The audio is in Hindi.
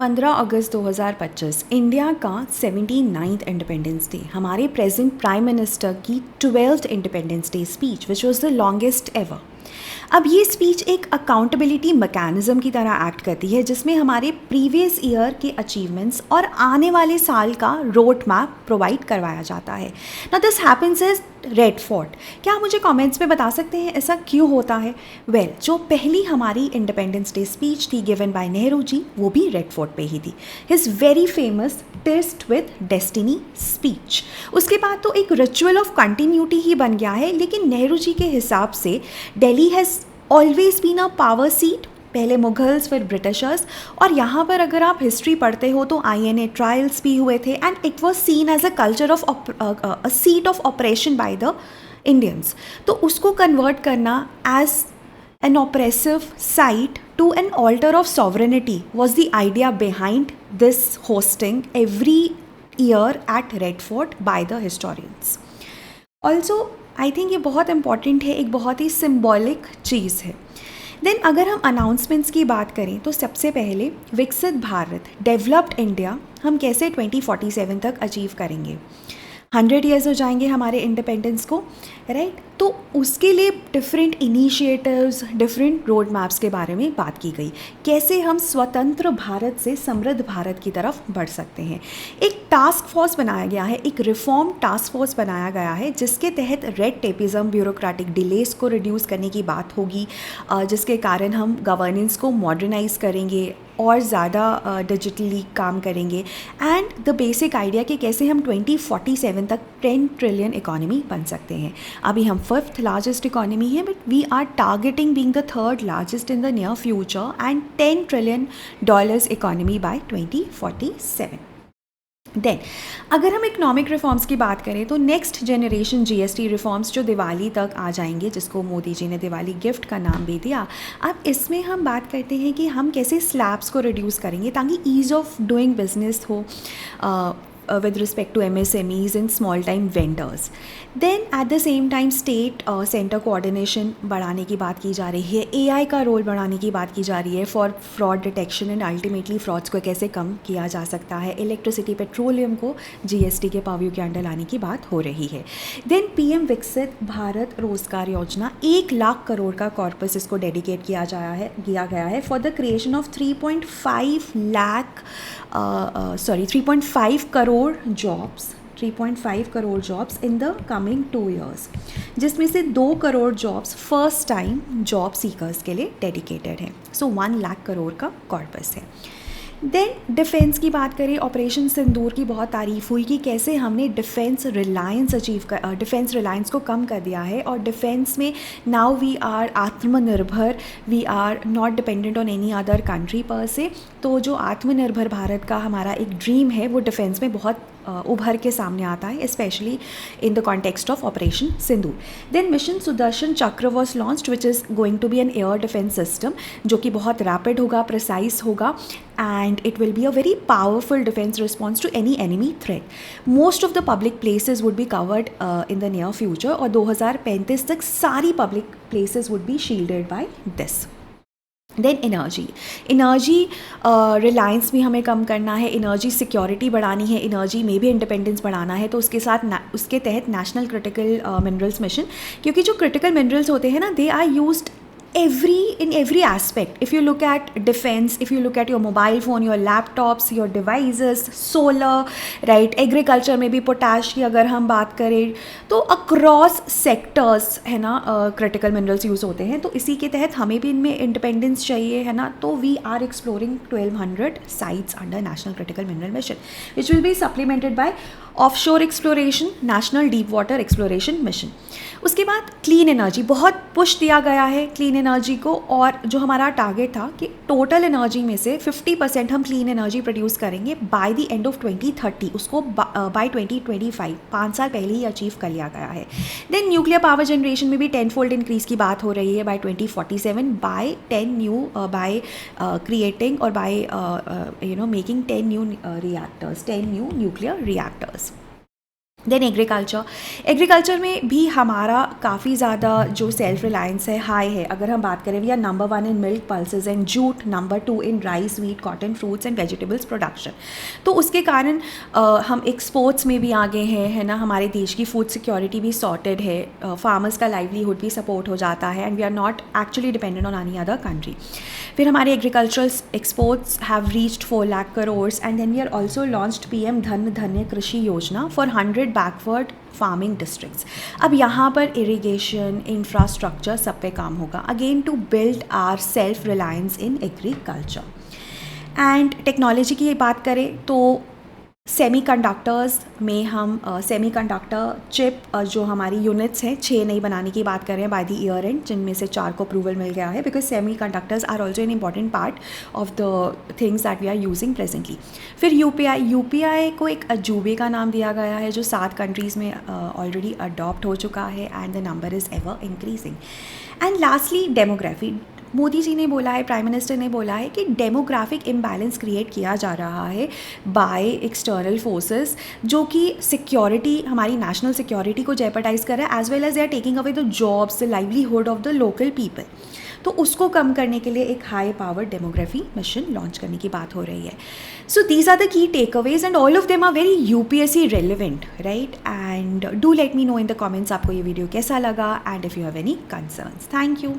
15 अगस्त 2025 इंडिया का 79th इंडिपेंडेंस डे, हमारे प्रेजेंट प्राइम मिनिस्टर की 12th independence day speech which was the longest ever. अब ये स्पीच एक अकाउंटेबिलिटी मैकेनिज्म की तरह एक्ट करती है जिसमें हमारे प्रीवियस ईयर के अचीवमेंट्स और आने वाले साल का रोड मैप प्रोवाइड करवाया जाता है। ना this happens is red fort. क्या आप मुझे कमेंट्स में बता सकते हैं ऐसा क्यों होता है? वेल, जो पहली हमारी इंडिपेंडेंस डे स्पीच थी गिवन बाय नेहरू जी, वो भी रेड फोर्ट पे ही थी। His very famous tryst with destiny speech. उसके बाद तो एक रिचुअल ऑफ कंटिन्यूटी ही बन गया है, लेकिन नेहरू जी के हिसाब से Delhi has always been a power seat, पहले मुगल्स फिर ब्रिटिशर्स, और यहाँ पर अगर आप हिस्ट्री पढ़ते हो तो INA ट्रायल्स भी हुए थे and it was seen as a culture of a seat of oppression by the Indians. तो उसको कन्वर्ट करना as an oppressive site to an altar of sovereignty was the idea behind this hoisting every year at red fort by the historians. Also I think ये बहुत इंपॉर्टेंट है, एक बहुत ही सिम्बॉलिक चीज़ है। देन अगर हम अनाउंसमेंट्स की बात करें तो सबसे पहले विकसित भारत, डेवलप्ड इंडिया हम कैसे 2047 तक अचीव करेंगे। 100 ईयर्स हो जाएंगे हमारे इंडिपेंडेंस को, राइट? तो उसके लिए different initiatives, different road maps के बारे में बात की गई, कैसे हम स्वतंत्र भारत से समृद्ध भारत की तरफ बढ़ सकते हैं। एक टास्क फोर्स बनाया गया है, एक रिफॉर्म टास्क फोर्स बनाया गया है जिसके तहत रेड टेपिज्म, ब्यूरोक्रेटिक डिलेस को रिड्यूस करने की बात होगी, जिसके कारण हम गवर्नेंस को मॉडर्नाइज करेंगे और ज़्यादा डिजिटली काम करेंगे। एंड द बेसिक आइडिया कि कैसे हम 2047 तक 10 ट्रिलियन इकोनॉमी बन सकते हैं। अभी हम 5th लार्जेस्ट इकोनॉमी है, but we are targeting being the 3rd largest in the near future and $10 trillion economy by 2047। Then अगर हम इकोनॉमिक रिफॉर्म्स की बात करें तो नेक्स्ट जनरेशन GST रिफॉर्म्स जो दिवाली तक आ जाएंगे, जिसको मोदी जी ने दिवाली गिफ्ट का नाम भी दिया। अब इसमें हम बात करते हैं कि हम कैसे स्लैब्स को रिड्यूस करेंगे ताकि ईज़ ऑफ डूइंग बिजनेस हो with respect to MSMEs and small time vendors. Then at the same time state center coordination बढ़ाने की बात की जा रही है, AI का रोल बढ़ाने की बात की जा रही है for fraud detection and ultimately frauds को कैसे कम किया जा सकता है। इलेक्ट्रिसिटी, पेट्रोलियम को GST के पर्व्यू के अंडर लाने की बात हो रही है। देन PM विकसित भारत रोजगार योजना, 1 लाख करोड़ का कॉर्पस इसको डेडिकेट किया गया है for the creation of 3.5 crore jobs in the coming 2 years, जिसमें से 2 crore jobs first time job seekers के लिए डेडिकेटेड है। सो 1 लाख करोड़ का कॉर्पस है। देन डिफेंस की बात करें, ऑपरेशन सिंदूर की बहुत तारीफ हुई कि कैसे हमने डिफेंस रिलायंस को कम कर दिया है और डिफेंस में नाउ वी आर आत्मनिर्भर, we are not dependent on any other country पर से। तो जो आत्मनिर्भर भारत का हमारा एक ड्रीम है वो डिफेंस में बहुत उभर के सामने आता है, specially in the context of operation Sindoor. Then mission Sudarshan Chakra was launched which is going to be an air defence system जो कि बहुत रैपिड होगा, प्रिसाइज होगा and it will be a very powerful defense response to any enemy threat. Most of the public places would be covered in the near future और 2035 तक सारी public places would be shielded by this. Then energy reliance भी हमें कम करना है, एनर्जी सिक्योरिटी बढ़ानी है, एनर्जी में भी इंडिपेंडेंस बढ़ाना है। तो उसके साथ उसके तहत नेशनल क्रिटिकल मिनरल्स मिशन, क्योंकि जो क्रिटिकल मिनरल्स होते हैं ना, they are used in every aspect. If you look at defense, if you look at your mobile phone, your laptops, your devices, solar, right, agriculture में भी पोटैश की अगर हम बात करें तो across sectors है ना critical minerals यूज़ होते हैं। तो इसी के तहत हमें भी इनमें इंडिपेंडेंस चाहिए है ना। तो we are exploring 1200 sites under National Critical Mineral Mission which will be supplemented by offshore exploration, national deep water exploration mission. उसके बाद क्लीन एनर्जी, बहुत पुश दिया गया है क्लीन एनर्जी को, और जो हमारा टारगेट था कि टोटल एनर्जी में से 50% हम क्लीन एनर्जी प्रोड्यूस करेंगे बाय द एंड ऑफ 2030, उसको बाय 2025, 5 साल पहले ही अचीव कर लिया गया है। देन न्यूक्लियर पावर जनरेशन में भी 10-fold इंक्रीज़ की बात हो रही है by 2047 by 10 new by creating और by making 10 new reactors, 10 new nuclear reactors. Then agriculture में भी हमारा काफ़ी ज़्यादा जो सेल्फ रिलायंस है हाई है. अगर हम बात करें, we are number 1 in milk, pulses and jute, number 2 in rice, wheat, cotton, fruits and vegetables production. तो उसके कारण हम एक्सपोर्ट्स में भी आगे हैं, है ना. हमारे देश की फूड सिक्योरिटी भी सॉर्टेड है, फार्मर्स का लाइवलीहुड भी सपोर्ट हो जाता है, and we are not actually dependent on any other country. फिर हमारे agricultural exports have reached 4 lakh crores, and then we are also launched PM Dhan धान्य कृषि योजना फॉर 100 बैकवर्ड फार्मिंग डिस्ट्रिक्ट्स. अब यहाँ पर इरिगेशन, इंफ्रास्ट्रक्चर सब पे काम होगा, again to build our self reliance in agriculture. And technology की बात करें तो सेमीकंडक्टर्स में हम सेमीकंडक्टर चिप जो हमारी यूनिट्स हैं 6 नई बनाने की बात कर रहे हैं बाय द ईयर एंड, जिनमें से 4 को अप्रूवल मिल गया है, because semiconductors are also an important part of the things that we are using presently. फिर यूपीआई को एक अजूबे का नाम दिया गया है जो 7 कंट्रीज़ में ऑलरेडी अडॉप्ट हो चुका है, and the number is ever increasing. And lastly demography. Modi ji ने बोला है, प्राइम मिनिस्टर ने बोला है कि डेमोग्राफिक इम्बैलेंस क्रिएट किया जा रहा है बाय एक्सटर्नल फोर्सेस, जो कि सिक्योरिटी, हमारी नेशनल सिक्योरिटी को जेपरडाइज कर रहा है, as well as they are taking away the jobs, the livelihood of the local people. तो उसको कम करने के लिए एक high power demography mission launch करने की बात हो रही है. So these are the key takeaways and all of them are very UPSC relevant, right. And do let me know in the comments आपको ये वीडियो कैसा लगा, and if you have any concerns. Thank you.